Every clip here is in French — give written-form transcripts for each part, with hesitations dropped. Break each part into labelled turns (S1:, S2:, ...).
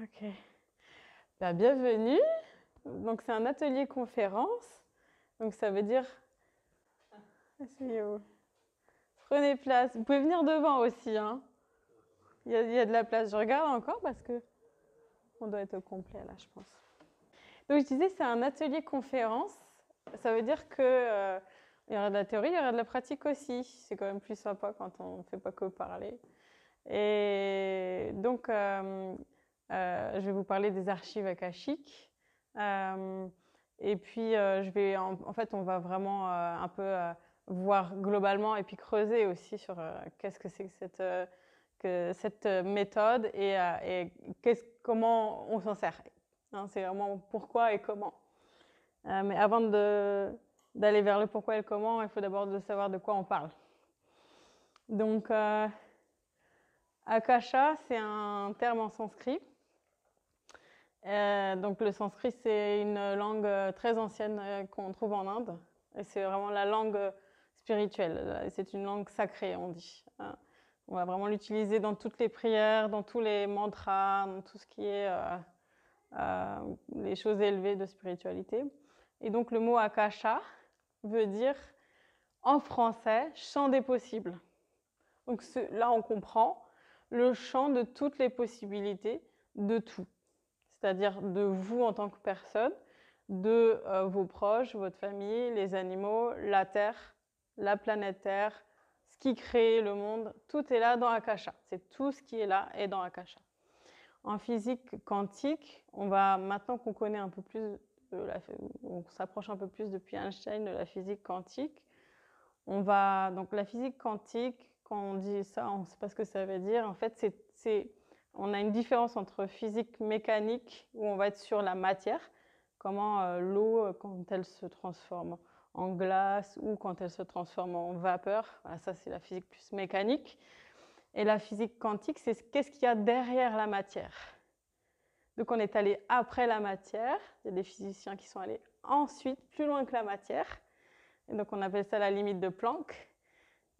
S1: Ok. Bah, bienvenue. Donc c'est un atelier conférence. Donc ça veut dire, asseyez-vous. Prenez place. Vous pouvez venir devant aussi, hein. Il y a de la place. Je regarde encore parce que on doit être au complet là, je pense. Donc je disais, c'est un atelier conférence. Ça veut dire que il y aura de la théorie, il y aura de la pratique aussi. C'est quand même plus sympa quand on ne fait pas que parler. Et donc, je vais vous parler des archives akashiques. Et puis, en fait, on va vraiment un peu voir globalement et puis creuser aussi sur qu'est-ce que c'est que cette méthode et comment on s'en sert. Hein, c'est vraiment pourquoi et comment. Mais avant d'aller vers le pourquoi et le comment, il faut d'abord savoir de quoi on parle. Donc, Akasha, c'est un terme en sanskrit. Donc le sanskrit, c'est une langue très ancienne qu'on trouve en Inde. Et c'est vraiment la langue spirituelle. C'est une langue sacrée, on dit. On va vraiment l'utiliser dans toutes les prières, dans tous les mantras, dans tout ce qui est les choses élevées de spiritualité. Et donc le mot Akasha veut dire, en français, champ des possibles. Donc là, on comprend le champ de toutes les possibilités de tout. C'est-à-dire de vous en tant que personne, de vos proches, votre famille, les animaux, la Terre, la planète Terre, ce qui crée le monde, tout est là dans Akasha. C'est tout ce qui est là est dans Akasha. En physique quantique, on va, maintenant qu'on connaît un peu plus, on s'approche un peu plus depuis Einstein de la physique quantique, donc la physique quantique, quand on dit ça, on ne sait pas ce que ça veut dire. En fait, on a une différence entre physique mécanique, où on va être sur la matière, comment l'eau, quand elle se transforme en glace ou quand elle se transforme en vapeur. Voilà, ça, c'est la physique plus mécanique. Et la physique quantique, c'est qu'est-ce qu'il y a derrière la matière. Donc, on est allé après la matière. Il y a des physiciens qui sont allés ensuite plus loin que la matière. Et donc, on appelle ça la limite de Planck.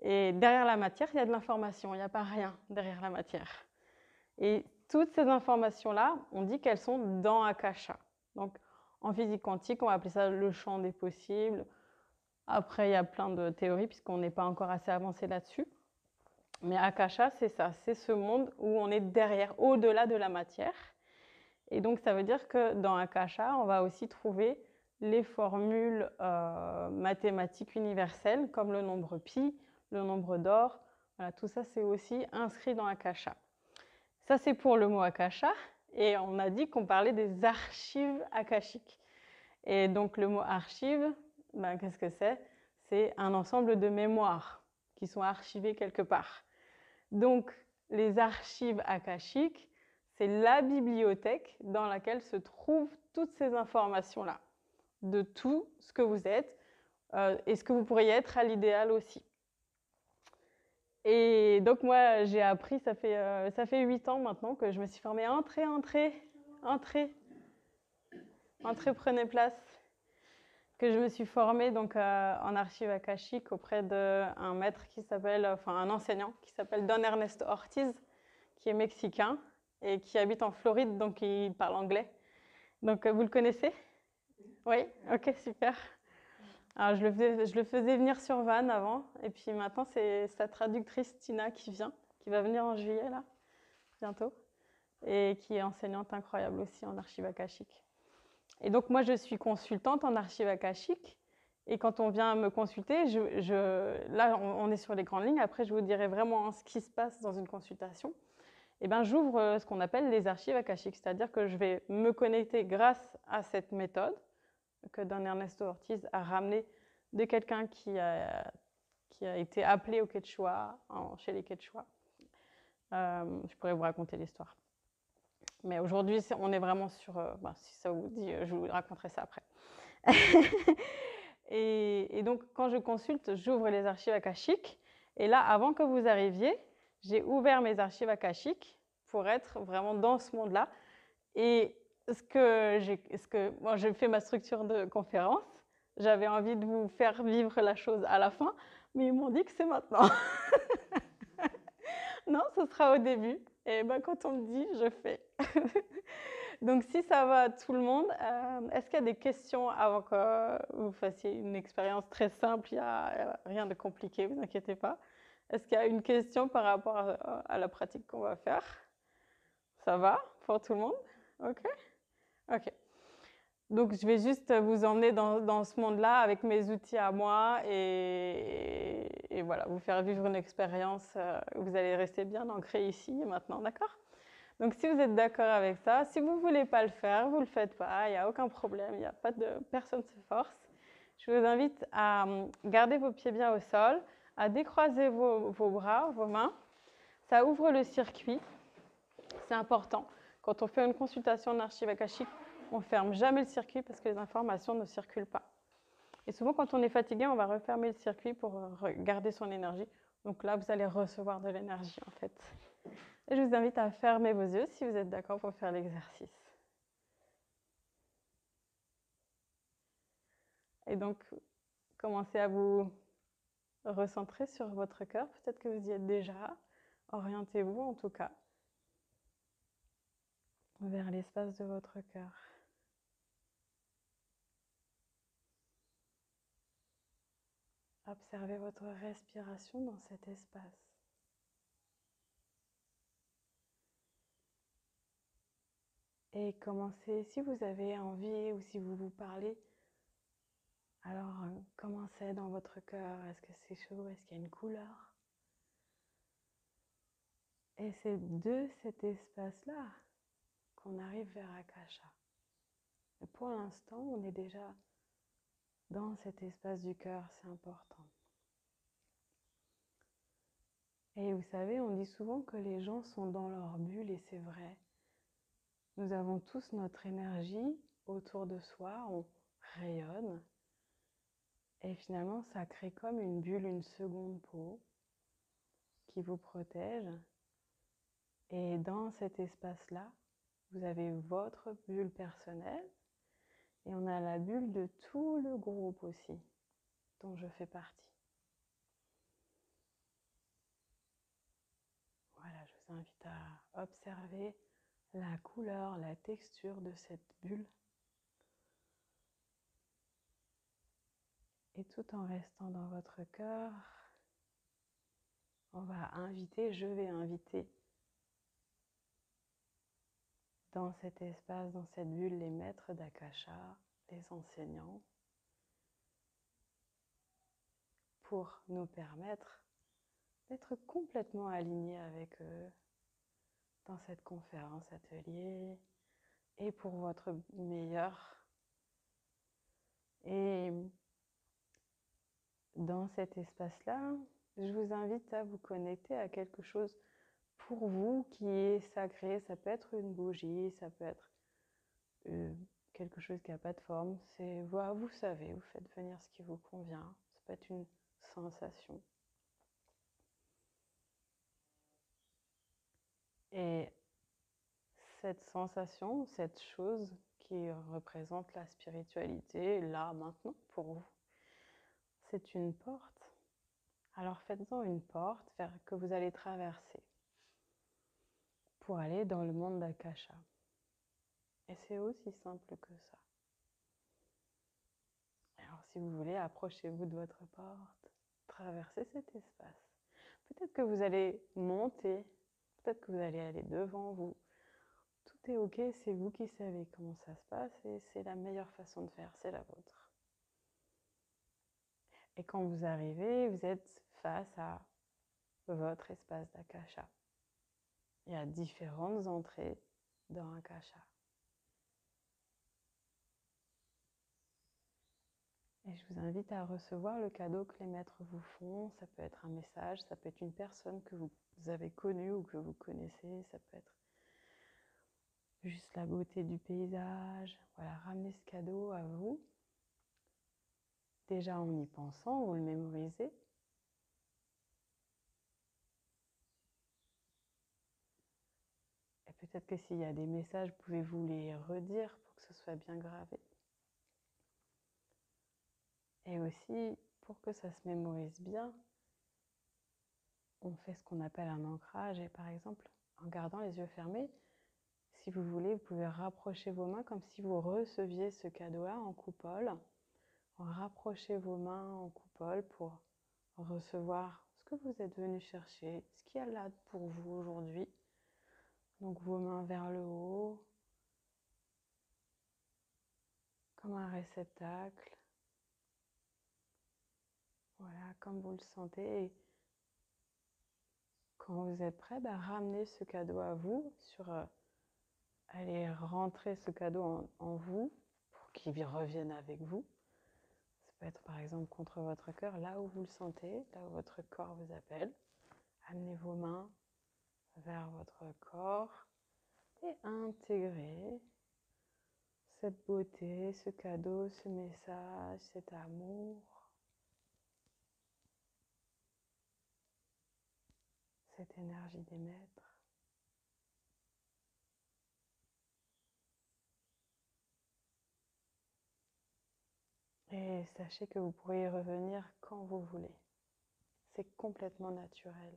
S1: Et derrière la matière, il y a de l'information. Il n'y a pas rien derrière la matière. Et toutes ces informations-là, on dit qu'elles sont dans Akasha. Donc, en physique quantique, on va appeler ça le champ des possibles. Après, il y a plein de théories, puisqu'on n'est pas encore assez avancé là-dessus. Mais Akasha, c'est ça. C'est ce monde où on est derrière, au-delà de la matière. Et donc, ça veut dire que dans Akasha, on va aussi trouver les formules mathématiques universelles, comme le nombre pi, le nombre d'or. Voilà, tout ça, c'est aussi inscrit dans Akasha. Ça, c'est pour le mot Akasha. Et on a dit qu'on parlait des archives akashiques. Et donc, le mot archive, ben, qu'est-ce que c'est? C'est un ensemble de mémoires qui sont archivées quelque part. Donc, les archives akashiques, c'est la bibliothèque dans laquelle se trouvent toutes ces informations-là, de tout ce que vous êtes et ce que vous pourriez être à l'idéal aussi. Et donc moi, j'ai appris, ça fait 8 ans maintenant que je me suis formée. Entrez, prenez place. Que je me suis formée donc en archives akashiques auprès d'un maître un enseignant qui s'appelle Don Ernesto Ortiz, qui est mexicain et qui habite en Floride, donc il parle anglais. Donc vous le connaissez? Oui, ok, super. Alors je le faisais venir sur Vannes avant, et puis maintenant c'est sa traductrice Tina qui va venir en juillet là, bientôt, et qui est enseignante incroyable aussi en archives akashiques. Et donc moi je suis consultante en archives akashiques, et quand on vient me consulter, là on est sur les grandes lignes, après je vous dirai vraiment ce qui se passe dans une consultation. Et ben, j'ouvre ce qu'on appelle les archives akashiques, c'est-à-dire que je vais me connecter grâce à cette méthode que Don Ernesto Ortiz a ramenée de quelqu'un qui a été appelé au Quechua, chez les Quechua. Je pourrais vous raconter l'histoire. Mais aujourd'hui, on est vraiment sur... si ça vous dit, je vous raconterai ça après. et donc, quand je consulte, j'ouvre les archives akashiques. Et là, avant que vous arriviez, j'ai ouvert mes archives akashiques pour être vraiment dans ce monde-là. Et moi, j'ai fait ma structure de conférence. J'avais envie de vous faire vivre la chose à la fin, mais ils m'ont dit que c'est maintenant. Non, ce sera au début. Et ben, quand on me dit, je fais. Donc, si ça va à tout le monde, est-ce qu'il y a des questions avant que vous fassiez une expérience très simple? Il n'y a rien de compliqué, vous inquiétez pas. Est-ce qu'il y a une question par rapport à la pratique qu'on va faire? Ça va pour tout le monde? Ok? Ok. Donc, je vais juste vous emmener dans ce monde-là avec mes outils à moi et voilà, vous faire vivre une expérience. Vous allez rester bien ancré ici et maintenant, d'accord? Donc, si vous êtes d'accord avec ça, si vous ne voulez pas le faire, vous ne le faites pas, il n'y a aucun problème, il n'y a pas de... personne ne se force. Je vous invite à garder vos pieds bien au sol, à décroiser vos bras, vos mains. Ça ouvre le circuit, c'est important. Quand on fait une consultation en archive akashique, on ne ferme jamais le circuit parce que les informations ne circulent pas. Et souvent, quand on est fatigué, on va refermer le circuit pour garder son énergie. Donc là, vous allez recevoir de l'énergie en fait. Et je vous invite à fermer vos yeux si vous êtes d'accord pour faire l'exercice. Et donc, commencez à vous recentrer sur votre cœur. Peut-être que vous y êtes déjà. Orientez-vous en tout cas vers l'espace de votre cœur. Observez votre respiration dans cet espace. Et commencez, si vous avez envie ou si vous vous parlez, alors comment c'est dans votre cœur? Est-ce que c'est chaud? Est-ce qu'il y a une couleur? Et c'est de cet espace-là qu'on arrive vers Akasha. Mais pour l'instant, on est déjà dans cet espace du cœur, c'est important. Et vous savez, on dit souvent que les gens sont dans leur bulle et c'est vrai. Nous avons tous notre énergie autour de soi, on rayonne. Et finalement, ça crée comme une bulle, une seconde peau qui vous protège. Et dans cet espace-là, vous avez votre bulle personnelle et on a la bulle de tout le groupe aussi, dont je fais partie. Voilà, je vous invite à observer la couleur, la texture de cette bulle. Et tout en restant dans votre cœur, on va inviter, je vais inviter dans cet espace, dans cette bulle, les maîtres d'Akasha, les enseignants, pour nous permettre d'être complètement alignés avec eux dans cette conférence atelier et pour votre meilleur. Et dans cet espace-là, je vous invite à vous connecter à quelque chose pour vous qui est sacré. Ça peut être une bougie, ça peut être quelque chose qui n'a pas de forme. C'est vous savez, vous faites venir ce qui vous convient. Ça peut être une sensation. Et cette sensation, cette chose qui représente la spiritualité, là, maintenant, pour vous, c'est une porte. Alors faites-en une porte que vous allez traverser pour aller dans le monde d'Akasha. Et c'est aussi simple que ça. Alors si vous voulez, approchez-vous de votre porte, traversez cet espace. Peut-être que vous allez monter, peut-être que vous allez aller devant vous. Tout est ok, c'est vous qui savez comment ça se passe et c'est la meilleure façon de faire, c'est la vôtre. Et quand vous arrivez, vous êtes face à votre espace d'Akasha. Il y a différentes entrées dans Akasha. Et je vous invite à recevoir le cadeau que les maîtres vous font. Ça peut être un message, ça peut être une personne que vous avez connue ou que vous connaissez, ça peut être juste la beauté du paysage. Voilà, ramenez ce cadeau à vous. Déjà en y pensant, vous le mémorisez. Et peut-être que s'il y a des messages, pouvez-vous les redire pour que ce soit bien gravé. Et aussi, pour que ça se mémorise bien, on fait ce qu'on appelle un ancrage. Et par exemple, en gardant les yeux fermés, si vous voulez, vous pouvez rapprocher vos mains comme si vous receviez ce cadeau-là en coupole. Rapprochez vos mains en coupole pour recevoir ce que vous êtes venu chercher, ce qu'il y a là pour vous aujourd'hui. Donc vos mains vers le haut, comme un réceptacle. Voilà, comme vous le sentez. Et quand vous êtes prêt, ramenez ce cadeau à vous, allez rentrer ce cadeau en vous pour qu'il revienne avec vous. Ça peut être par exemple contre votre cœur, là où vous le sentez, là où votre corps vous appelle. Amenez vos mains vers votre corps et intégrez cette beauté, ce cadeau, ce message, cet amour, cette énergie des maîtres. Et sachez que vous pourrez y revenir quand vous voulez. C'est complètement naturel.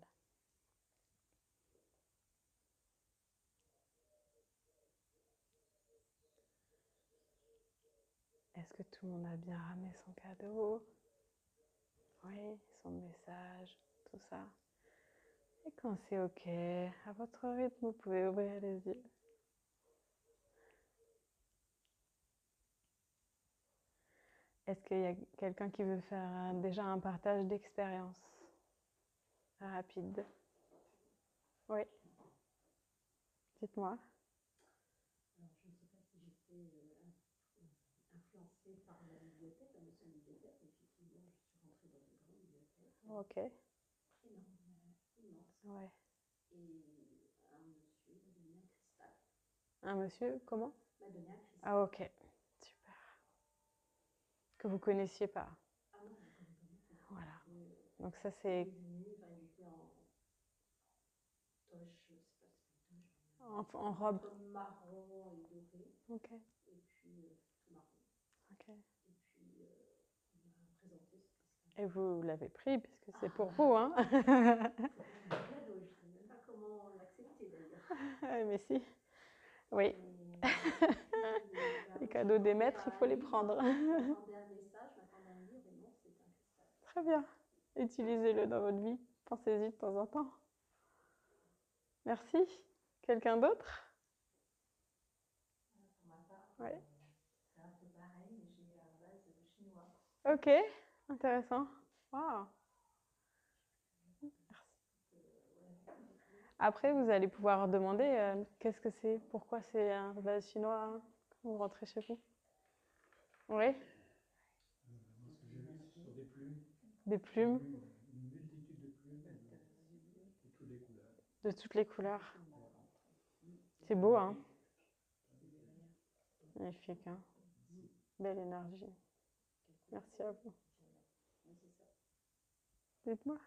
S1: Est-ce que tout le monde a bien ramené son cadeau? Oui, son message, tout ça. Et quand c'est OK, à votre rythme, vous pouvez ouvrir les yeux. Est-ce qu'il y a quelqu'un qui veut faire déjà un partage d'expérience rapide? Oui. Dites-moi.
S2: Alors, je ne sais pas si j'étais influencée par la bibliothèque, la notion de bibliothèque. Effectivement, je suis rentrée dans une grande bibliothèque.
S1: OK.
S2: Énorme, immense.
S1: Ouais.
S2: Et un monsieur m'a donné un cristal.
S1: Un monsieur, comment?
S2: M'a donné un cristal.
S1: Ah, OK. Super. Que vous connaissiez pas.
S2: Ah non, je ne connais pas du tout.
S1: Voilà. Donc ça, c'est...
S2: Il est venu, il était en toche, je ne sais pas si c'est une toche.
S1: En robe.
S2: Entre marron et doré.
S1: OK.
S2: Et puis tout marron.
S1: OK.
S2: Et puis il m'a présenté ce cristal.
S1: Et vous l'avez pris, puisque c'est pour vous, hein?
S2: C'est un cadeau, je ne sais même pas comment l'accepter d'ailleurs.
S1: Mais si. Oui. Les cadeaux des maîtres, il faut les prendre.
S2: Je m'attendais à un message, je m'attendais à un livre, et non, c'est un cristal.
S1: Très bien. Utilisez-le dans votre vie. Pensez-y de temps en temps. Merci. Quelqu'un d'autre?
S2: Pour ma part,
S1: Oui.
S2: c'est un peu pareil, mais j'ai à la base chinois.
S1: Ok, intéressant. Wow. Merci. Après, vous allez pouvoir demander qu'est-ce que c'est, pourquoi c'est un vase chinois quand vous rentrez chez vous. Oui.
S3: Moi, ce que j'ai vu, ce sont des plumes.
S1: Des plumes.
S3: Une multitude de plumes de toutes les couleurs.
S1: De toutes les couleurs. C'est beau, hein? Magnifique, hein? Belle énergie. Merci à vous. Dites-moi.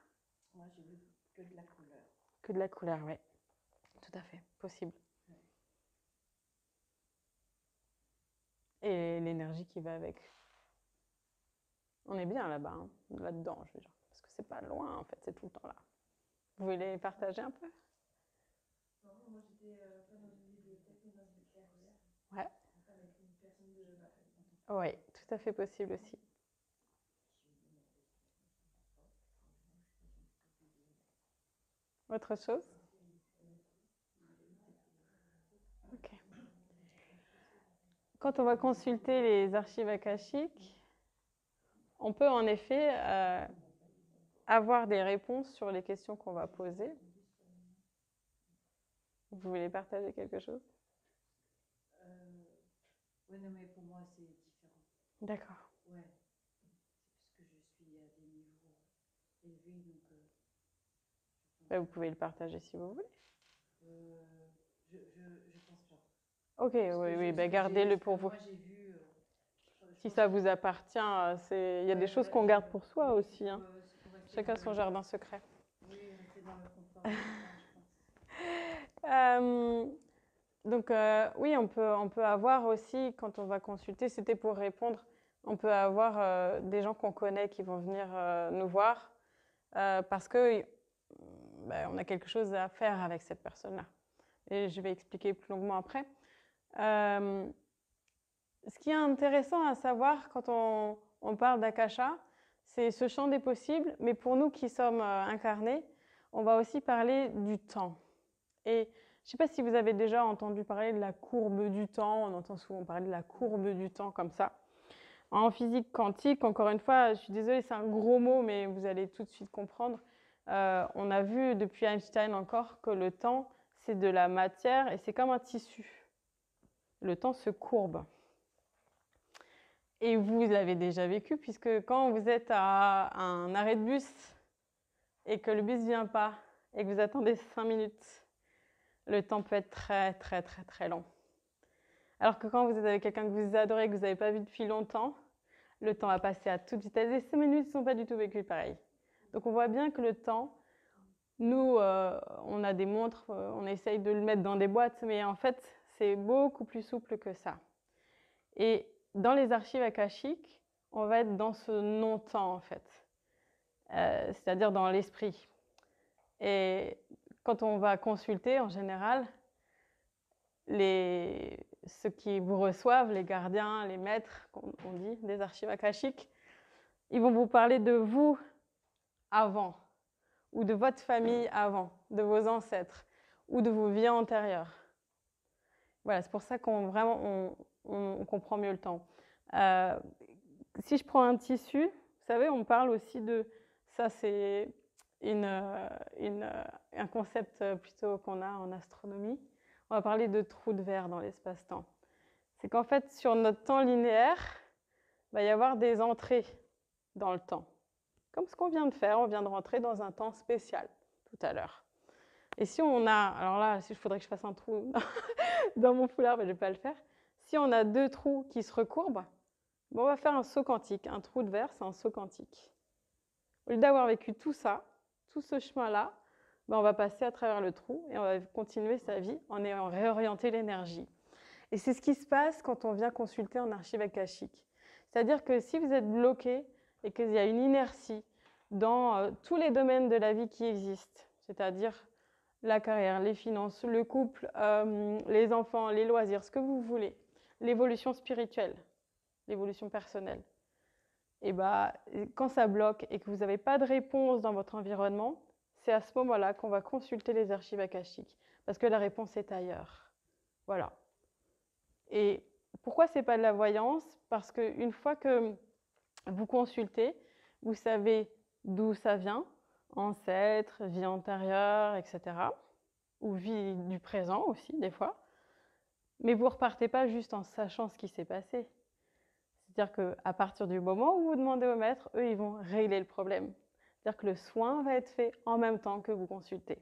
S2: Moi, j'ai vu que de la couleur.
S1: Que de la couleur, oui. Tout à fait, possible. Et l'énergie qui va avec. On est bien là-bas, hein, là-dedans, je veux dire. Parce que c'est pas loin, en fait, c'est tout le temps là. Vous voulez partager un peu?
S2: Non, moi, j'étais pas dans une bibliothèque, mais dans une clairière.
S1: Ouais.
S2: Avec une personne de ma famille.
S1: Oui, tout à fait possible aussi. Autre chose? Ok. Quand on va consulter les archives akashiques, on peut en effet avoir des réponses sur les questions qu'on va poser. Vous voulez partager quelque chose?
S2: Oui, non, mais pour moi, c'est différent.
S1: D'accord.
S2: Ouais. C'est parce que je suis à des niveaux élevés, donc...
S1: Vous pouvez le partager si vous voulez.
S2: Je pense pas.
S1: Ok, oui, gardez-le pour vous.
S2: Moi, j'ai vu...
S1: Si ça vous appartient, il y a des choses qu'on garde pour soi aussi. Hein. Chacun son jardin secret.
S2: Oui, rester dans le confort, je pense.
S1: Donc, oui, on peut avoir aussi, quand on va consulter, c'était pour répondre, on peut avoir des gens qu'on connaît qui vont venir nous voir parce que on a quelque chose à faire avec cette personne-là. et je vais expliquer plus longuement après. Ce qui est intéressant à savoir quand on parle d'Akasha, c'est ce champ des possibles, mais pour nous qui sommes incarnés, on va aussi parler du temps. Et je ne sais pas si vous avez déjà entendu parler de la courbe du temps, on entend souvent parler de la courbe du temps comme ça. En physique quantique, encore une fois, je suis désolée, c'est un gros mot, mais vous allez tout de suite comprendre. On a vu depuis Einstein encore que le temps, c'est de la matière et c'est comme un tissu. Le temps se courbe. Et vous l'avez déjà vécu, puisque quand vous êtes à un arrêt de bus et que le bus ne vient pas et que vous attendez 5 minutes, le temps peut être très, très, très, très long. Alors que quand vous êtes avec quelqu'un que vous adorez, que vous n'avez pas vu depuis longtemps, le temps va passer à toute vitesse. Les 5 minutes ne sont pas du tout vécues pareil. Donc on voit bien que le temps, nous, on a des montres, on essaye de le mettre dans des boîtes, mais en fait, c'est beaucoup plus souple que ça. Et dans les archives akashiques, on va être dans ce non-temps, en fait, c'est-à-dire dans l'esprit. Et quand on va consulter, en général, ceux qui vous reçoivent, les gardiens, les maîtres, on dit, des archives akashiques, ils vont vous parler de vous avant, ou de votre famille avant, de vos ancêtres, ou de vos vies antérieures. Voilà, c'est pour ça qu'on vraiment on comprend mieux le temps. Si je prends un tissu, vous savez, on parle aussi de ça, c'est un concept plutôt qu'on a en astronomie. On va parler de trous de verre dans l'espace-temps. C'est qu'en fait, sur notre temps linéaire, il va y avoir des entrées dans le temps. Comme ce qu'on vient de faire, on vient de rentrer dans un temps spécial tout à l'heure. Et si on a, alors là, il faudrait que je fasse un trou dans mon foulard, mais je ne vais pas le faire. Si on a 2 trous qui se recourbent, bon, on va faire un saut quantique. Un trou de verre, c'est un saut quantique. Au lieu d'avoir vécu tout ça, tout ce chemin-là, ben on va passer à travers le trou et on va continuer sa vie en ayant réorienté l'énergie. Et c'est ce qui se passe quand on vient consulter en archive akashique. C'est-à-dire que si vous êtes bloqué et qu'il y a une inertie dans tous les domaines de la vie qui existent, c'est-à-dire la carrière, les finances, le couple, les enfants, les loisirs, ce que vous voulez, l'évolution spirituelle, l'évolution personnelle, et bah, quand ça bloque et que vous n'avez pas de réponse dans votre environnement, c'est à ce moment-là qu'on va consulter les archives akashiques, parce que la réponse est ailleurs. Voilà. Et pourquoi ce n'est pas de la voyance? Parce qu'une fois que vous consultez, vous savez d'où ça vient, ancêtres, vie antérieure, etc. Ou vie du présent aussi, des fois. Mais vous ne repartez pas juste en sachant ce qui s'est passé. C'est-à-dire qu'à partir du moment où vous demandez au maître, eux, ils vont régler le problème. C'est-à-dire que le soin va être fait en même temps que vous consultez.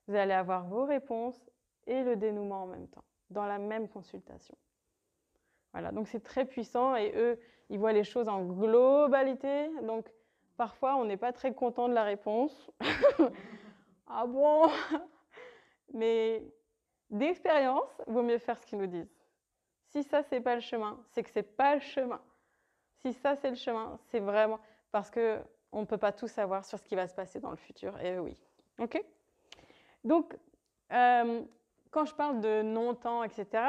S1: Vous allez avoir vos réponses et le dénouement en même temps, dans la même consultation. Voilà, donc c'est très puissant et eux, ils voient les choses en globalité. Donc parfois, on n'est pas très content de la réponse. Ah bon? Mais d'expérience, il vaut mieux faire ce qu'ils nous disent. Si ça, c'est pas le chemin, c'est que c'est pas le chemin. Si ça, c'est le chemin, c'est vraiment parce qu'on ne peut pas tout savoir sur ce qui va se passer dans le futur. Et oui. OK? Donc, quand je parle de non-temps, etc.,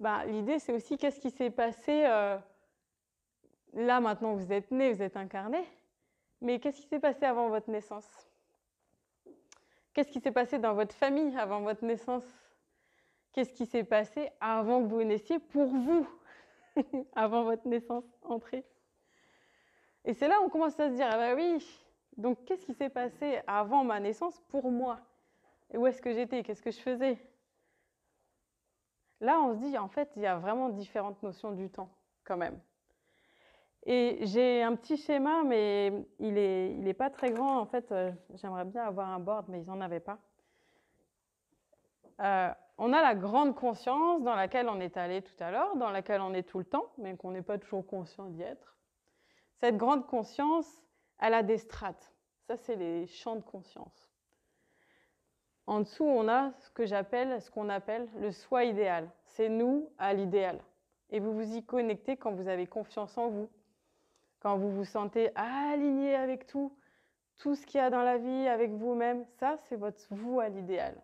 S1: bah, l'idée, c'est aussi qu'est-ce qui s'est passé là, maintenant, vous êtes né, vous êtes incarné, mais qu'est-ce qui s'est passé avant votre naissance? Qu'est-ce qui s'est passé dans votre famille avant votre naissance? Qu'est-ce qui s'est passé avant que vous naissiez pour vous, avant votre naissance, entrée? Et c'est là où on commence à se dire, ah bah oui, donc qu'est-ce qui s'est passé avant ma naissance pour moi? Et où est-ce que j'étais? Qu'est-ce que je faisais? Là, on se dit, en fait, il y a vraiment différentes notions du temps, quand même. Et j'ai un petit schéma, mais il est pas très grand. En fait, j'aimerais bien avoir un board, mais ils n'en avaient pas. On a la grande conscience dans laquelle on est allé tout à l'heure, dans laquelle on est tout le temps, mais qu'on n'est pas toujours conscient d'y être. Cette grande conscience, elle a des strates. Ça, c'est les champs de conscience. En dessous, on a ce qu'on appelle le soi idéal. C'est nous à l'idéal. Et vous vous y connectez quand vous avez confiance en vous, quand vous vous sentez aligné avec tout ce qu'il y a dans la vie, avec vous-même. Ça, c'est votre vous à l'idéal.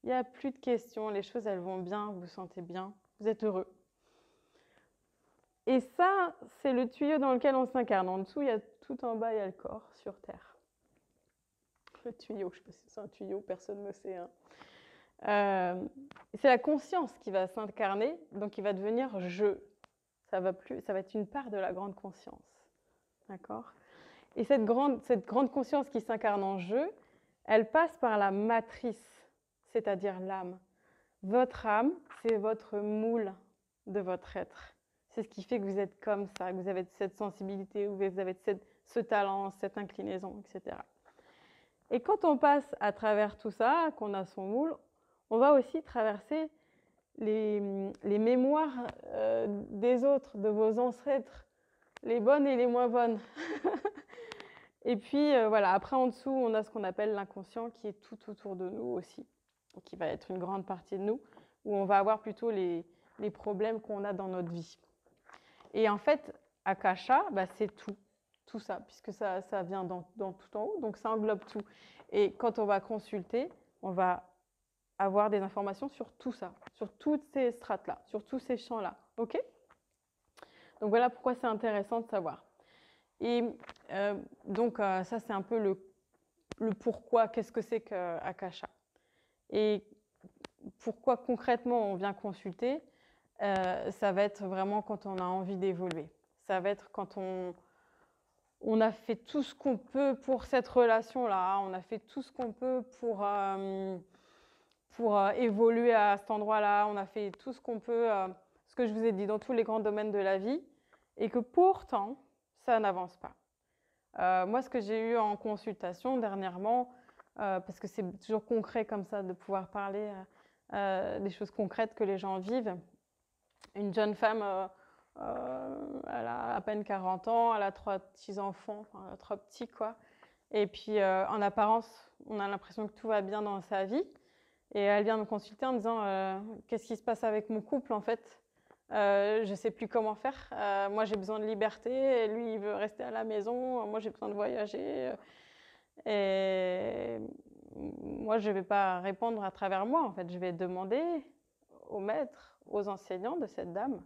S1: Il n'y a plus de questions, les choses elles vont bien, vous vous sentez bien, vous êtes heureux. Et ça, c'est le tuyau dans lequel on s'incarne. En dessous, il y a tout en bas, il y a le corps sur Terre. Le tuyau, je ne sais pas si c'est un tuyau, personne ne sait. Hein. C'est la conscience qui va s'incarner, donc il va devenir je. Ça va être une part de la grande conscience. D'accord ? Et cette grande conscience qui s'incarne en je, elle passe par la matrice, c'est-à-dire l'âme. Votre âme, c'est votre moule de votre être. C'est ce qui fait que vous êtes comme ça, que vous avez cette sensibilité, que vous avez ce talent, cette inclinaison, etc. Et quand on passe à travers tout ça, qu'on a son moule, on va aussi traverser les mémoires des autres, de vos ancêtres, les bonnes et les moins bonnes. Et puis voilà, après en dessous, on a ce qu'on appelle l'inconscient qui est tout autour de nous aussi, qui va être une grande partie de nous, où on va avoir plutôt les problèmes qu'on a dans notre vie. Et en fait, Akasha, bah, c'est tout ça, puisque ça vient dans tout en haut, donc ça englobe tout. Et quand on va consulter, on va avoir des informations sur tout ça, sur toutes ces strates-là, sur tous ces champs-là. OK ? Donc voilà pourquoi c'est intéressant de savoir. Et donc ça, c'est un peu le pourquoi, qu'est-ce que c'est qu'Akasha. Et pourquoi concrètement on vient consulter, ça va être vraiment quand on a envie d'évoluer. Ça va être quand on a fait tout ce qu'on peut pour cette relation-là, on a fait tout ce qu'on peut pour évoluer à cet endroit-là, on a fait tout ce qu'on peut, ce que je vous ai dit, dans tous les grands domaines de la vie, et que pourtant, ça n'avance pas. Moi, ce que j'ai eu en consultation dernièrement, parce que c'est toujours concret comme ça, de pouvoir parler des choses concrètes que les gens vivent. Une jeune femme, elle a à peine 40 ans, elle a 3 petits-enfants, enfin 3 petits quoi. Et puis en apparence, on a l'impression que tout va bien dans sa vie. Et elle vient me consulter en me disant qu'est-ce qui se passe avec mon couple en fait. Je ne sais plus comment faire. Moi, j'ai besoin de liberté. Et lui, il veut rester à la maison. Moi, j'ai besoin de voyager. Et moi, je ne vais pas répondre à travers moi. En fait, je vais demander aux maîtres, aux enseignants de cette dame,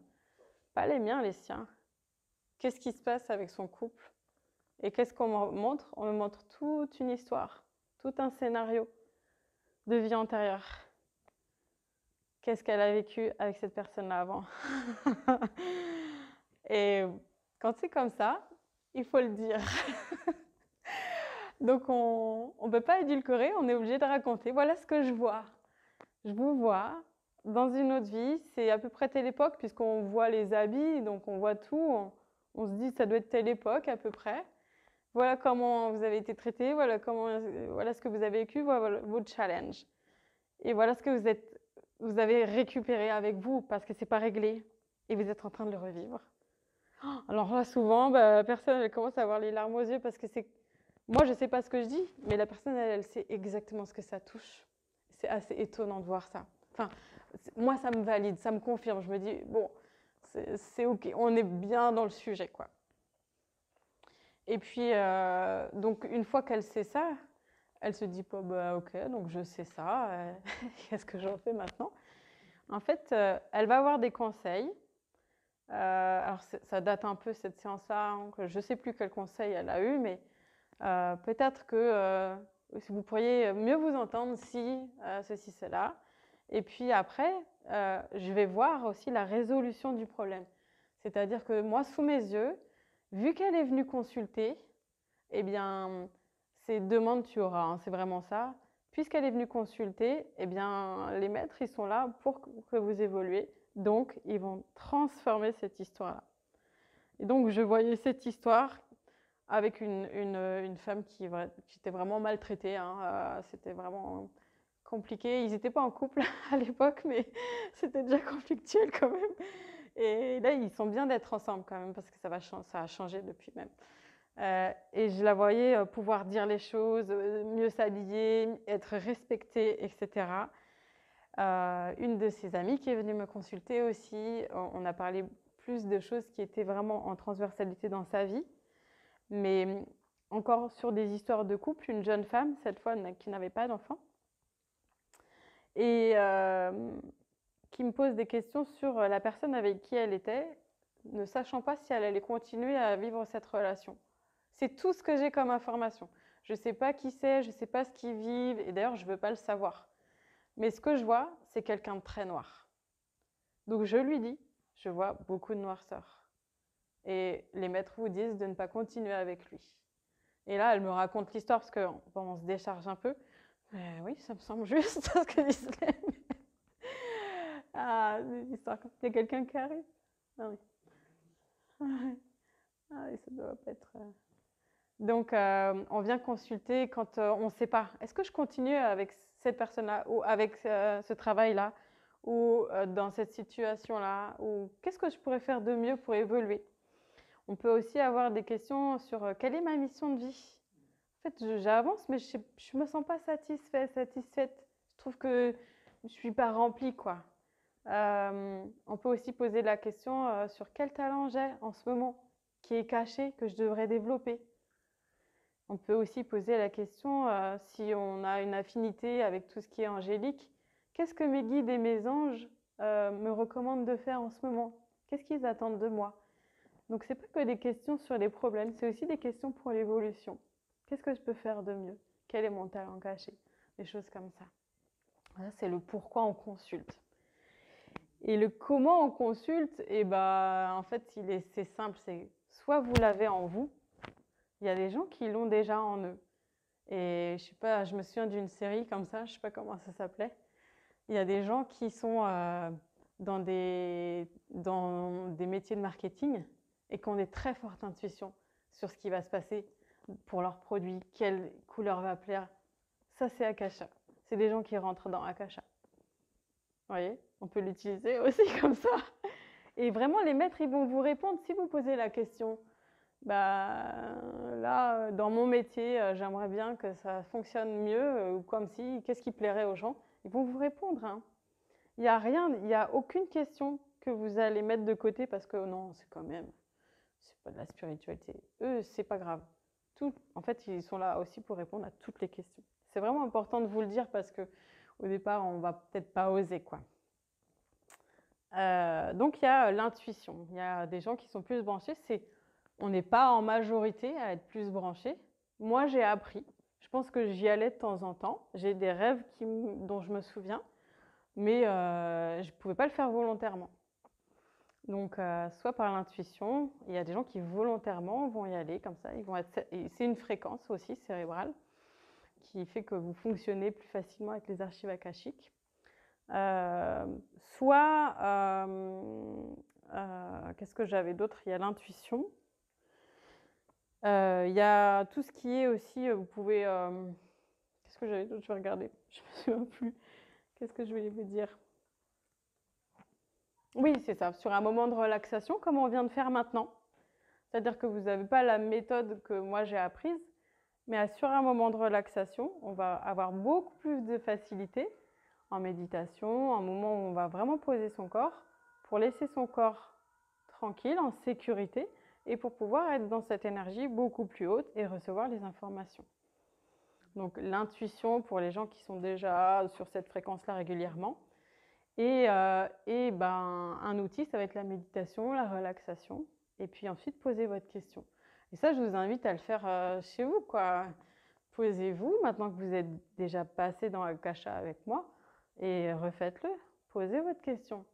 S1: pas les miens, les siens. Qu'est-ce qui se passe avec son couple? Et qu'est-ce qu'on me montre? On me montre toute une histoire, tout un scénario de vie antérieure. Qu'est-ce qu'elle a vécu avec cette personne-là avant? Et quand c'est comme ça, il faut le dire. Donc on ne peut pas édulcorer, on est obligé de raconter. Voilà ce que je vois. Je vous vois dans une autre vie, c'est à peu près telle époque, puisqu'on voit les habits, donc on voit tout. On se dit ça doit être telle époque à peu près. Voilà comment vous avez été traité, voilà ce que vous avez vécu, voilà vos challenges. Et voilà ce que vous avez récupéré avec vous, parce que c'est pas réglé, et vous êtes en train de le revivre. Alors là, souvent, personne elle commence à avoir les larmes aux yeux, parce que moi, je sais pas ce que je dis, mais la personne, elle sait exactement ce que ça touche. C'est assez étonnant de voir ça. Enfin, moi, ça me valide, ça me confirme. Je me dis, bon, c'est OK, on est bien dans le sujet, quoi. Et puis, donc, une fois qu'elle sait ça, elle se dit, bah, OK, donc je sais ça, qu'est-ce que j'en fais maintenant? En fait, elle va avoir des conseils. Alors, ça date un peu, cette séance-là, hein, je ne sais plus quel conseil elle a eu, mais peut-être que vous pourriez mieux vous entendre si ceci, cela. Et puis après, je vais voir aussi la résolution du problème. C'est-à-dire que moi, sous mes yeux, vu qu'elle est venue consulter, eh bien, c'est demande tu auras, hein, c'est vraiment ça. Puisqu'elle est venue consulter, eh bien, les maîtres, ils sont là pour que vous évoluez. Donc, ils vont transformer cette histoire-là. Et donc, je voyais cette histoire avec une femme qui était vraiment maltraitée. Hein, c'était vraiment compliqué. Ils n'étaient pas en couple à l'époque, mais c'était déjà conflictuel quand même. Et là, ils sont bien d'être ensemble quand même, parce que ça a changé depuis même. Et je la voyais pouvoir dire les choses, mieux s'habiller, être respectée, etc. Une de ses amies qui est venue me consulter aussi, on a parlé plus de choses qui étaient vraiment en transversalité dans sa vie, mais encore sur des histoires de couple, une jeune femme, cette fois qui n'avait pas d'enfant. et qui me pose des questions sur la personne avec qui elle était, ne sachant pas si elle allait continuer à vivre cette relation. C'est tout ce que j'ai comme information. Je ne sais pas qui c'est, je ne sais pas ce qu'ils vivent, et d'ailleurs, je ne veux pas le savoir. Mais ce que je vois, c'est quelqu'un de très noir. Donc je lui dis, je vois beaucoup de noirceur. Et les maîtres vous disent de ne pas continuer avec lui. Et là, elle me raconte l'histoire parce qu'on se décharge un peu. Mais oui, ça me semble juste ce que disent les maîtres. Ah, l'histoire. Il y a quelqu'un qui arrive. Ah oui. Ah oui, ça doit pas être. Donc, on vient consulter quand on ne sait pas. Est-ce que je continue avec cette personne-là ou avec ce travail-là ou dans cette situation-là ou qu'est-ce que je pourrais faire de mieux pour évoluer? On peut aussi avoir des questions sur quelle est ma mission de vie? En fait, j'avance, mais je ne me sens pas satisfaite. Je trouve que je ne suis pas remplie, quoi. On peut aussi poser la question sur quel talent j'ai en ce moment qui est caché, que je devrais développer. On peut aussi poser la question si on a une affinité avec tout ce qui est angélique, qu'est-ce que mes guides et mes anges me recommandent de faire en ce moment? Qu'est-ce qu'ils attendent de moi? Donc, ce n'est pas que des questions sur les problèmes, c'est aussi des questions pour l'évolution. Qu'est-ce que je peux faire de mieux? Quel est mon talent caché? Des choses comme ça. Voilà, c'est le pourquoi on consulte. Et le comment on consulte, eh ben, en fait, c'est simple, c'est soit vous l'avez en vous, il y a des gens qui l'ont déjà en eux. Et je sais pas, je me souviens d'une série comme ça, je sais pas comment ça s'appelait. Il y a des gens qui sont dans des métiers de marketing et qui ont des très fortes intuitions sur ce qui va se passer pour leurs produits, quelle couleur va plaire. Ça, c'est Akasha. C'est des gens qui rentrent dans Akasha. Vous voyez, on peut l'utiliser aussi comme ça. Et vraiment, les maîtres, ils vont vous répondre si vous posez la question. Bah, là, dans mon métier, j'aimerais bien que ça fonctionne mieux, ou comme si, qu'est-ce qui plairait aux gens? Ils vont vous répondre, hein. Il n'y a rien, il n'y a aucune question que vous allez mettre de côté parce que non, c'est quand même, c'est pas de la spiritualité. Eux, c'est pas grave. En fait, ils sont là aussi pour répondre à toutes les questions. C'est vraiment important de vous le dire parce que au départ, on va peut-être pas oser, quoi. Donc, il y a l'intuition. Il y a des gens qui sont plus branchés. On n'est pas en majorité à être plus branchés. Moi, j'ai appris. Je pense que j'y allais de temps en temps. J'ai des rêves dont je me souviens, mais je ne pouvais pas le faire volontairement. Donc, soit par l'intuition, il y a des gens qui volontairement vont y aller comme ça. C'est une fréquence aussi cérébrale qui fait que vous fonctionnez plus facilement avec les archives akashiques. Qu'est-ce que j'avais d'autre? Il y a l'intuition. Il y a tout ce qui est aussi, vous pouvez... qu'est-ce que j'avais d'autre? Je vais regarder, je ne me souviens plus. Qu'est-ce que je voulais vous dire? Oui, c'est ça, sur un moment de relaxation, comme on vient de faire maintenant. C'est-à-dire que vous n'avez pas la méthode que moi j'ai apprise, mais sur un moment de relaxation, on va avoir beaucoup plus de facilité en méditation, un moment où on va vraiment poser son corps pour laisser son corps tranquille, en sécurité, et pour pouvoir être dans cette énergie beaucoup plus haute et recevoir les informations. Donc l'intuition pour les gens qui sont déjà sur cette fréquence-là régulièrement. Et un outil, ça va être la méditation, la relaxation, et puis ensuite poser votre question. Et ça, je vous invite à le faire chez vous, quoi. Posez-vous, maintenant que vous êtes déjà passé dans Akasha avec moi, et refaites-le. Posez votre question.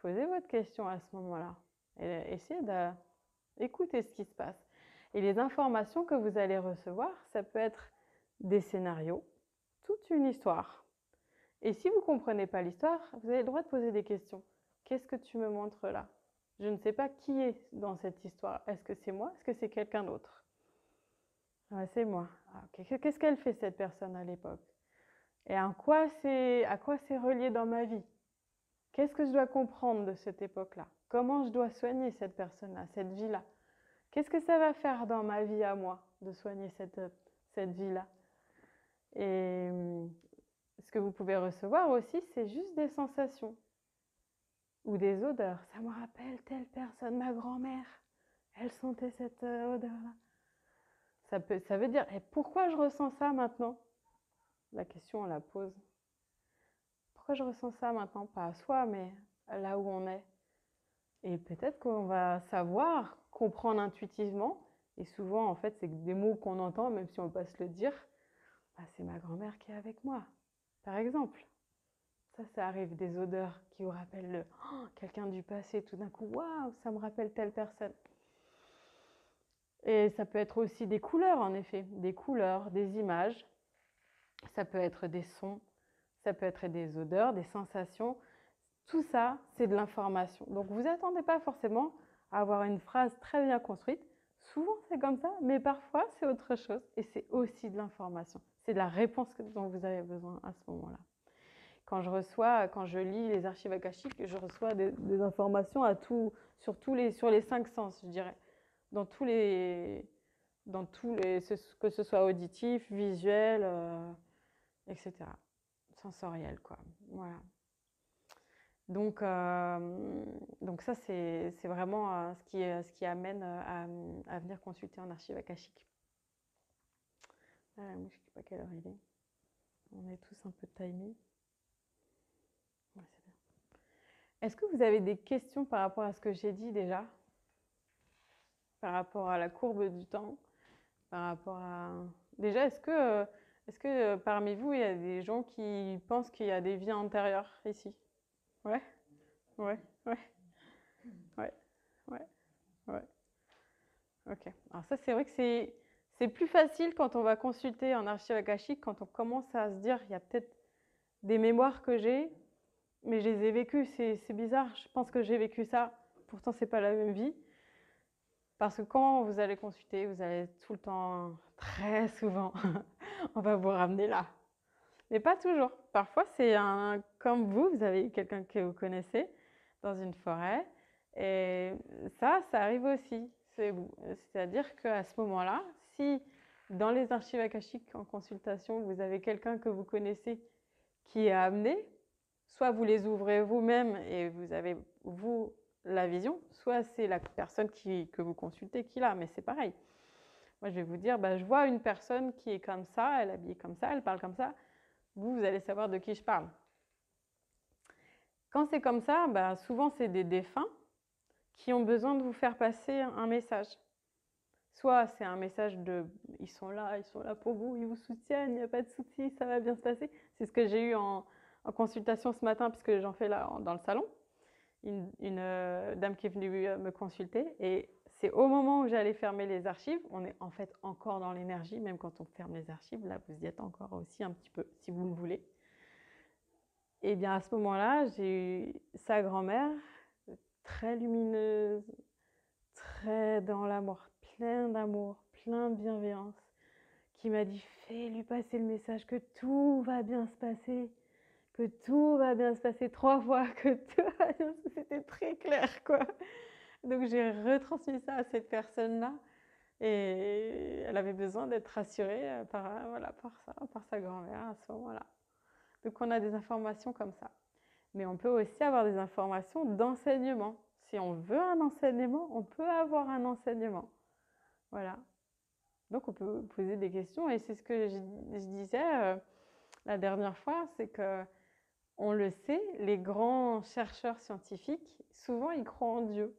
S1: Posez votre question à ce moment-là. Et essayez d'écouter ce qui se passe. Et les informations que vous allez recevoir, ça peut être des scénarios, toute une histoire. Et si vous ne comprenez pas l'histoire, vous avez le droit de poser des questions. Qu'est-ce que tu me montres là? Je ne sais pas qui est dans cette histoire. Est-ce que c'est moi? Est-ce que c'est quelqu'un d'autre? Ouais, c'est moi. Ah, okay. Qu'est-ce qu'elle fait cette personne à l'époque? Et à quoi c'est relié dans ma vie? Qu'est-ce que je dois comprendre de cette époque-là? Comment je dois soigner cette personne-là, cette vie-là? Qu'est-ce que ça va faire dans ma vie à moi de soigner cette vie-là? Et ce que vous pouvez recevoir aussi, c'est juste des sensations ou des odeurs. Ça me rappelle telle personne, ma grand-mère, elle sentait cette odeur-là. Ça veut dire, et pourquoi je ressens ça maintenant? La question, on la pose. pourquoi je ressens ça maintenant? Pas à soi, mais là où on est. Et peut-être qu'on va savoir, comprendre intuitivement. Et souvent, en fait, c'est des mots qu'on entend, même si on ne peut pas se le dire. Bah, c'est ma grand-mère qui est avec moi, par exemple. Ça arrive, des odeurs qui vous rappellent quelqu'un du passé. Tout d'un coup, waouh, ça me rappelle telle personne. Et ça peut être aussi des couleurs, en effet. Des couleurs, des images. Ça peut être des sons. Ça peut être des odeurs, des sensations. Tout ça, c'est de l'information. Donc, vous n'attendez pas forcément à avoir une phrase très bien construite. Souvent, c'est comme ça, mais parfois, c'est autre chose. Et c'est aussi de l'information. C'est de la réponse dont vous avez besoin à ce moment-là. Quand je lis les archives akashiques, je reçois des informations sur les 5 sens, je dirais. Que ce soit auditif, visuel, etc. Sensoriel, quoi. Voilà. Donc ça, c'est vraiment ce qui amène à venir consulter en archive akashique. Moi, je ne sais pas quelle heure il est. On est tous un peu timés. Ouais, c'est bien. Est-ce que vous avez des questions par rapport à ce que j'ai dit déjà? Par rapport à la courbe du temps? Par rapport à... Déjà, est-ce que parmi vous, il y a des gens qui pensent qu'il y a des vies antérieures ici? Ouais? Ouais, ouais, ouais, ouais, ouais. Ok. Alors ça, c'est vrai que c'est plus facile quand on va consulter en archive akashique, quand on commence à se dire, il y a peut-être des mémoires que j'ai, mais je les ai vécues, c'est bizarre, je pense que j'ai vécu ça, pourtant c'est pas la même vie. Parce que quand vous allez consulter, vous allez tout le temps, très souvent, on va vous ramener là. Mais pas toujours. Parfois, c'est comme vous avez quelqu'un que vous connaissez dans une forêt. Et ça arrive aussi. C'est-à-dire qu'à ce moment-là, si dans les archives akashiques en consultation, vous avez quelqu'un que vous connaissez qui est amené, soit vous les ouvrez vous-même et vous avez, vous, la vision, soit c'est la personne que vous consultez qui l'a, mais c'est pareil. Moi, je vais vous dire, je vois une personne qui est comme ça, elle est habillée comme ça, elle parle comme ça. Vous allez savoir de qui je parle. Quand c'est comme ça, souvent c'est des défunts qui ont besoin de vous faire passer un message. Soit c'est un message de « ils sont là pour vous, ils vous soutiennent, il n'y a pas de souci, ça va bien se passer ». C'est ce que j'ai eu en consultation ce matin, puisque j'en fais là dans le salon. Une dame qui est venue me consulter, et c'est au moment où j'allais fermer les archives, on est en fait encore dans l'énergie, même quand on ferme les archives, là vous y êtes encore aussi un petit peu, si vous le voulez. Et bien à ce moment-là, j'ai eu sa grand-mère, très lumineuse, très dans l'amour, plein de bienveillance, qui m'a dit « Fais-lui passer le message que tout va bien se passer, que tout va bien se passer 3 fois, que tout va bien se passer. » C'était très clair, quoi. Donc j'ai retransmis ça à cette personne-là, et elle avait besoin d'être rassurée par sa grand-mère à ce moment-là. Donc on a des informations comme ça. Mais on peut aussi avoir des informations d'enseignement. Si on veut un enseignement, on peut avoir un enseignement. Voilà. Donc on peut poser des questions, et c'est ce que je disais la dernière fois, c'est que on le sait, les grands chercheurs scientifiques, souvent ils croient en Dieu.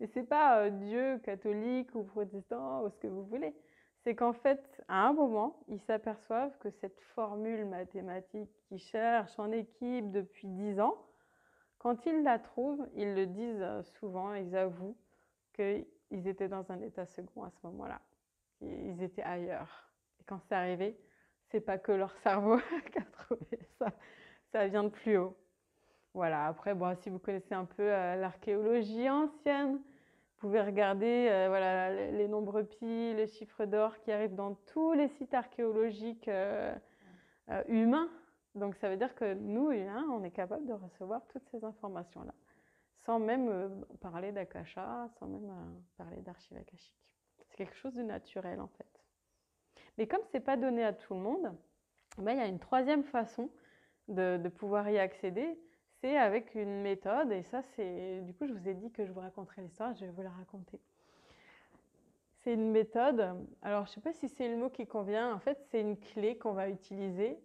S1: Et c'est pas Dieu catholique ou protestant ou ce que vous voulez. C'est qu'en fait, à un moment, ils s'aperçoivent que cette formule mathématique qu'ils cherchent en équipe depuis 10 ans, quand ils la trouvent, ils le disent souvent, ils avouent qu'ils étaient dans un état second à ce moment-là. Ils étaient ailleurs. Et quand c'est arrivé, c'est pas que leur cerveau qui a trouvé ça, ça vient de plus haut. Voilà, après, si vous connaissez un peu l'archéologie ancienne, vous pouvez regarder les nombres pi, les chiffres d'or qui arrivent dans tous les sites archéologiques humains. Donc ça veut dire que nous, humains, on est capable de recevoir toutes ces informations-là, sans même parler d'akasha, sans même parler d'archives akashiques. C'est quelque chose de naturel en fait. Mais comme ce n'est pas donné à tout le monde, il y a une troisième façon de pouvoir y accéder, c'est avec une méthode, et ça c'est, du coup je vous ai dit que je vous raconterai l'histoire, je vais vous la raconter. C'est une méthode, alors je ne sais pas si c'est le mot qui convient, en fait c'est une clé qu'on va utiliser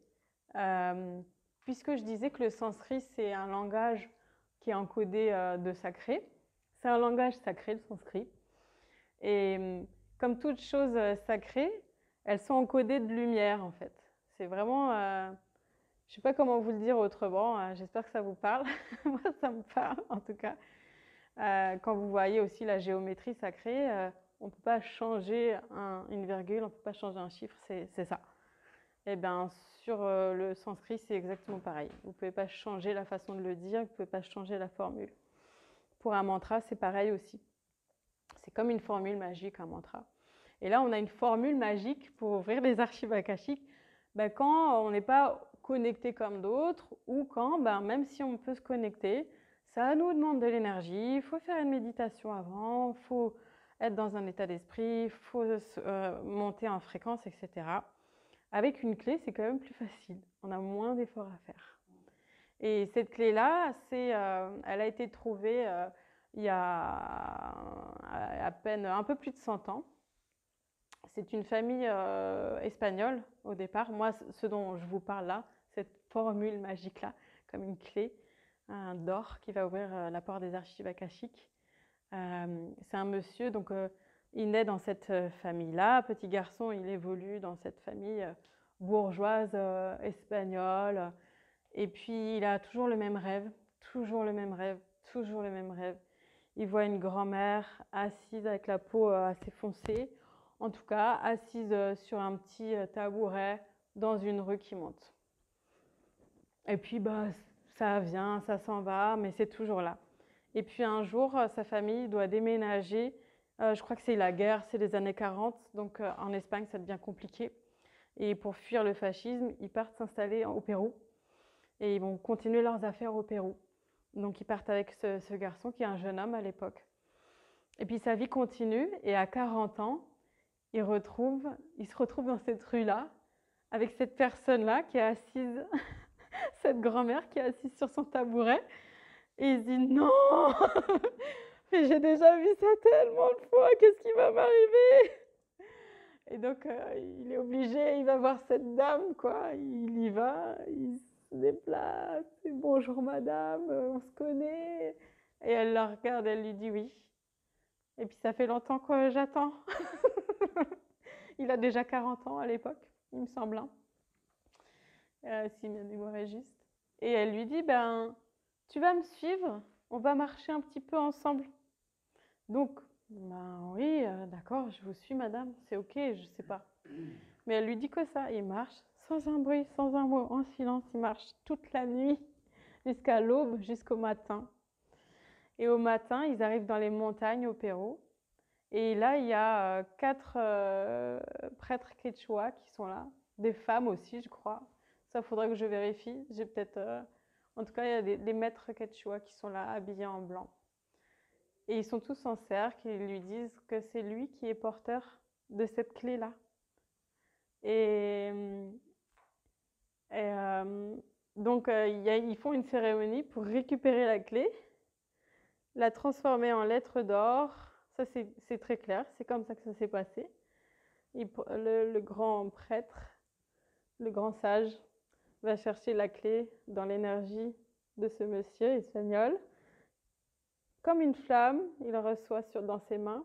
S1: puisque je disais que le sanskrit, c'est un langage qui est encodé de sacré. C'est un langage sacré, le sanskrit. Et comme toutes choses sacrées, elles sont encodées de lumière, en fait. C'est vraiment... je ne sais pas comment vous le dire autrement, j'espère que ça vous parle. Moi, ça me parle, en tout cas. Quand vous voyez aussi la géométrie sacrée, on ne peut pas changer une virgule, on ne peut pas changer un chiffre, c'est ça. Et bien, sur le sanskrit, c'est exactement pareil. Vous ne pouvez pas changer la façon de le dire, vous ne pouvez pas changer la formule. Pour un mantra, c'est pareil aussi. C'est comme une formule magique, un mantra. Et là, on a une formule magique pour ouvrir les archives akashiques quand on n'est pas connecté comme d'autres ou quand, même si on peut se connecter, ça nous demande de l'énergie, il faut faire une méditation avant, il faut être dans un état d'esprit, il faut monter en fréquence, etc. Avec une clé, c'est quand même plus facile. On a moins d'efforts à faire. Et cette clé-là, elle a été trouvée il y a à peine un peu plus de 100 ans. C'est une famille espagnole au départ. Moi, ce dont je vous parle là, cette formule magique-là, comme une clé d'or qui va ouvrir la porte des archives akashiques. C'est un monsieur, donc il naît dans cette famille-là. Petit garçon, il évolue dans cette famille bourgeoise espagnole. Et puis, il a toujours le même rêve, toujours le même rêve, toujours le même rêve. Il voit une grand-mère assise avec la peau assez foncée, en tout cas assise sur un petit tabouret dans une rue qui monte. Et puis, ça vient, ça s'en va, mais c'est toujours là. Et puis un jour, sa famille doit déménager. Je crois que c'est la guerre, c'est les années 40, donc en Espagne, ça devient compliqué. Et pour fuir le fascisme, ils partent s'installer au Pérou. Et ils vont continuer leurs affaires au Pérou. Donc ils partent avec ce garçon qui est un jeune homme à l'époque. Et puis sa vie continue et à 40 ans, il se retrouve dans cette rue-là avec cette personne-là qui est assise, cette grand-mère qui est assise sur son tabouret. Et il se dit non, mais j'ai déjà vu ça tellement de fois, qu'est-ce qui va m'arriver? Et donc il est obligé, il va voir cette dame, quoi. Il y va, il se déplace, bonjour madame, on se connaît. Et elle la regarde, elle lui dit oui. Et puis ça fait longtemps que j'attends. Il a déjà 40 ans à l'époque, il me semble. Si ma mémoire est juste. Et elle lui dit, tu vas me suivre, on va marcher un petit peu ensemble. Donc, oui, d'accord, je vous suis madame, c'est ok, je sais pas. Mais elle lui dit que ça, il marche sans un bruit, sans un mot, en silence, il marche toute la nuit, jusqu'à l'aube, jusqu'au matin. Et au matin, ils arrivent dans les montagnes au Pérou. Et là, il y a 4 prêtres quechua qui sont là, des femmes aussi, je crois. Ça, il faudrait que je vérifie. J'ai peut-être... En tout cas, il y a des maîtres quechua qui sont là, habillés en blanc. Et ils sont tous en cercle et ils lui disent que c'est lui qui est porteur de cette clé-là. Donc, ils font une cérémonie pour récupérer la clé, la transformer en lettres d'or. Ça, c'est très clair, c'est comme ça que ça s'est passé. Le grand prêtre, le grand sage, va chercher la clé dans l'énergie de ce monsieur espagnol. Comme une flamme, il la reçoit dans ses mains.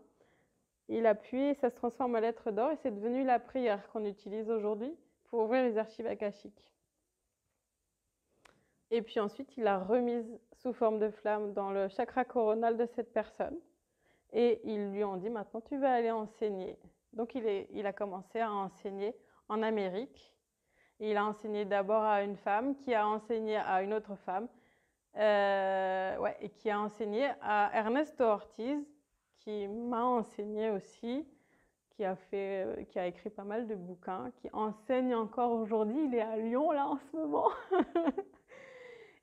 S1: Il appuie et ça se transforme en lettres d'or et c'est devenu la prière qu'on utilise aujourd'hui pour ouvrir les archives akashiques. Et puis ensuite, il l'a remise sous forme de flamme dans le chakra coronal de cette personne. Et ils lui ont dit, maintenant, tu vas aller enseigner. Donc, il a commencé à enseigner en Amérique. Et il a enseigné d'abord à une femme qui a enseigné à une autre femme. Et qui a enseigné à Ernesto Ortiz, qui m'a enseigné aussi, qui a écrit pas mal de bouquins, qui enseigne encore aujourd'hui. Il est à Lyon, là, en ce moment.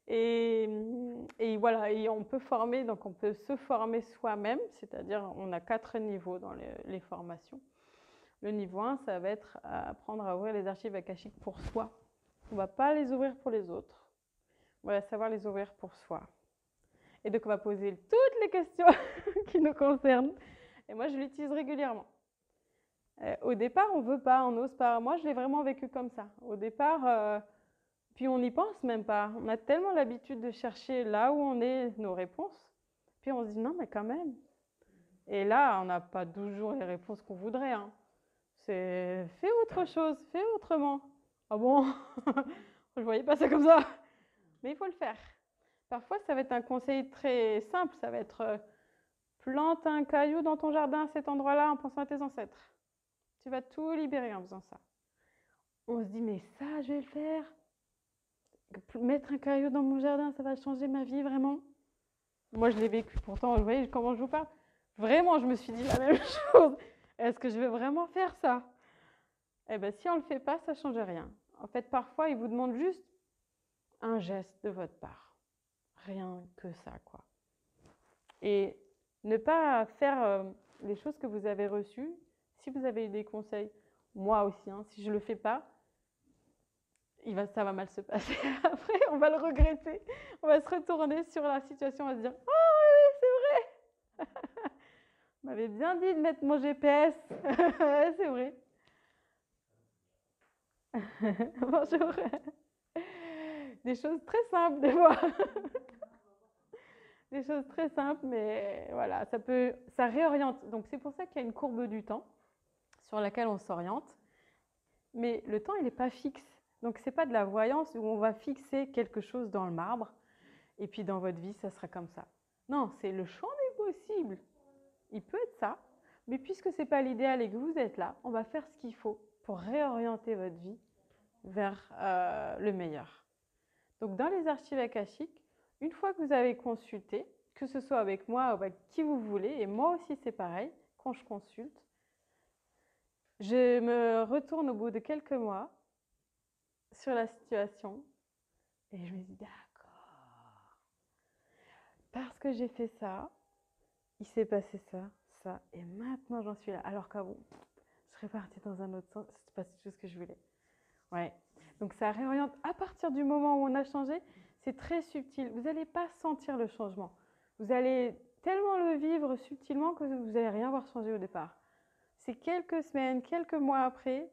S1: Et voilà, et on peut former, donc on peut se former soi-même, c'est-à-dire on a 4 niveaux dans les formations. Le niveau 1, ça va être apprendre à ouvrir les archives akashiques pour soi. On ne va pas les ouvrir pour les autres. On va savoir les ouvrir pour soi. Et donc on va poser toutes les questions qui nous concernent. Et moi, je l'utilise régulièrement. Au départ, on ne veut pas, on n'ose pas. Moi, je l'ai vraiment vécu comme ça. Au départ, Puis on n'y pense même pas. On a tellement l'habitude de chercher là où on est nos réponses. Puis on se dit non, mais quand même. Et là, on n'a pas toujours les réponses qu'on voudrait. Hein. C'est fais autre chose, fais autrement. Ah bon? Je ne voyais pas ça comme ça. Mais il faut le faire. Parfois, ça va être un conseil très simple. Ça va être plante un caillou dans ton jardin à cet endroit-là en pensant à tes ancêtres. Tu vas tout libérer en faisant ça. On se dit, mais ça, je vais le faire. Mettre un caillou dans mon jardin, ça va changer ma vie, vraiment. Moi, je l'ai vécu. Pourtant, vous voyez comment je vous parle. Vraiment, je me suis dit la même chose. Est-ce que je vais vraiment faire ça? Eh bien, si on ne le fait pas, ça ne change rien. En fait, parfois, il vous demande juste un geste de votre part. Rien que ça, quoi. Et ne pas faire les choses que vous avez reçues. Si vous avez eu des conseils, moi aussi, hein, si je ne le fais pas, ça va mal se passer. Après, on va le regretter. On va se retourner sur la situation, on va se dire « Oh oui, c'est vrai !» On m'avait bien dit de mettre mon GPS. C'est vrai. Bonjour. Des choses très simples, des fois. Des choses très simples, mais voilà, ça réoriente. Donc, c'est pour ça qu'il y a une courbe du temps sur laquelle on s'oriente. Mais le temps, il n'est pas fixe. Donc, ce n'est pas de la voyance où on va fixer quelque chose dans le marbre et puis dans votre vie, ça sera comme ça. Non, c'est le champ des possibles. Il peut être ça, mais puisque ce n'est pas l'idéal et que vous êtes là, on va faire ce qu'il faut pour réorienter votre vie vers le meilleur. Donc, dans les archives akashiques, une fois que vous avez consulté, que ce soit avec moi ou avec qui vous voulez, et moi aussi c'est pareil, quand je consulte, je me retourne au bout de quelques mois sur la situation et je me dis d'accord, parce que j'ai fait ça, il s'est passé ça, ça, et maintenant j'en suis là. Alors qu'avant, je serais partie dans un autre sens, c'est pas tout ce que je voulais. Ouais. Donc ça réoriente à partir du moment où on a changé, c'est très subtil. Vous n'allez pas sentir le changement. Vous allez tellement le vivre subtilement que vous n'allez rien voir changer au départ. C'est quelques semaines, quelques mois après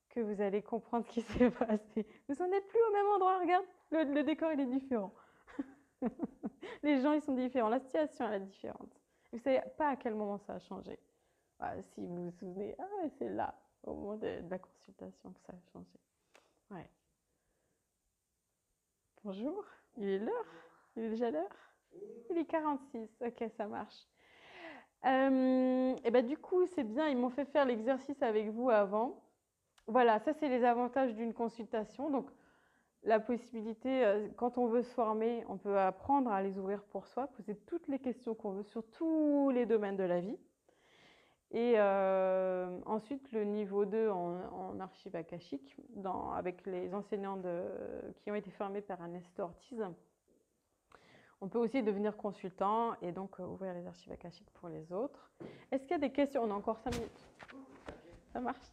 S1: que vous allez comprendre ce qui s'est passé. Vous n'en êtes plus au même endroit, regarde, le décor il est différent. Les gens ils sont différents, la situation elle est différente. Vous ne savez pas à quel moment ça a changé. Voilà, si vous vous souvenez, c'est là, au moment de la consultation que ça a changé. Ouais. Bonjour, il est l'heure? Il est déjà l'heure? Il est 46, ok, ça marche. Et ben, du coup, c'est bien, ils m'ont fait faire l'exercice avec vous avant. Voilà, ça c'est les avantages d'une consultation. Donc, la possibilité, quand on veut se former, on peut apprendre à les ouvrir pour soi, poser toutes les questions qu'on veut sur tous les domaines de la vie. Et ensuite, le niveau 2 en archive akashique, avec les enseignants qui ont été formés par Ernesto Ortiz. On peut aussi devenir consultant et donc ouvrir les archives akashiques pour les autres. Est-ce qu'il y a des questions? On a encore 5 minutes. Ça marche?